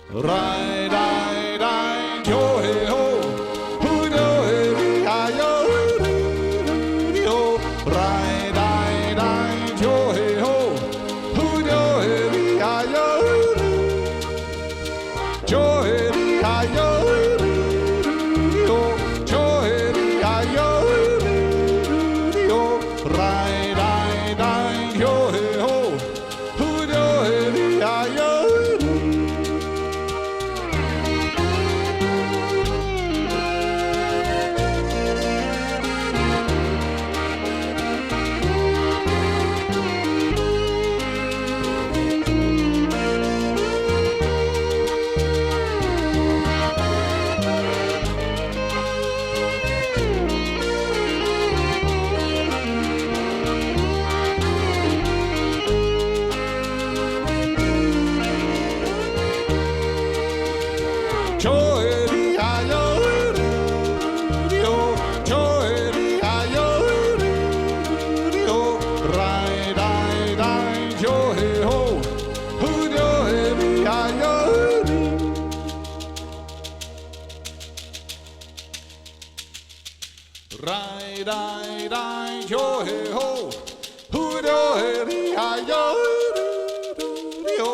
Rai, dai, dai, jo, he, ho. Hu, do, he, ri, ha, yo, ri, ho. Rai, dai, dai, jo, he, ho. Hu, do, he, ri, ha, yo, ri. Jo, he, ri, ha, yo, ri, ho. Jo, he, ri, ha, yo, ri, ho. Rai, dai, dai, jo, he, ho. Hu, do, he, ri, ha, yo, ri. Rai, dai, dai, yo, he, ho. Hu, do, he, ri, ha, yo, ri, ho.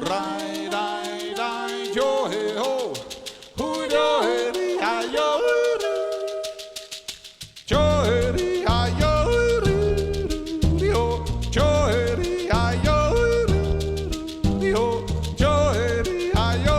Rai, dai, dai, yo, he, ho. Hu, do, he, ri, ha, yo, ri. Jo, he, ri, ha, yo, ri, ho. Jo, he, ri, ha, yo, ri, ho. Jo, he, ri, ha, yo,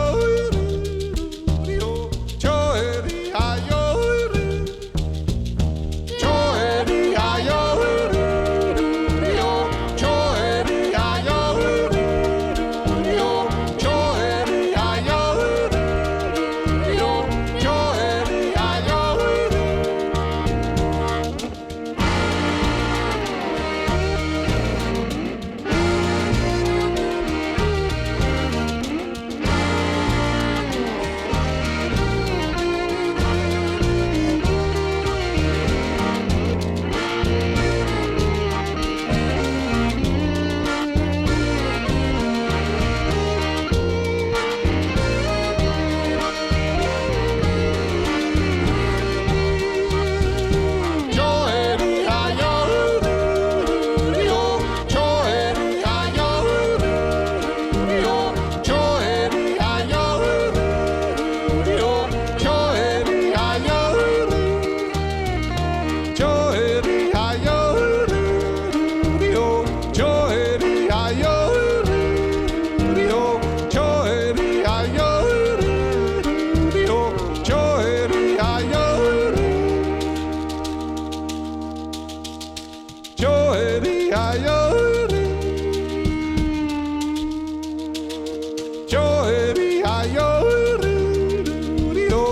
ri, ho.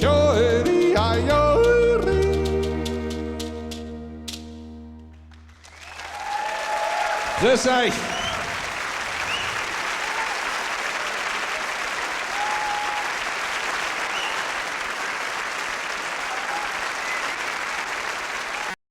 Jo, he, ri, ha, yo, ri. Grüß euch.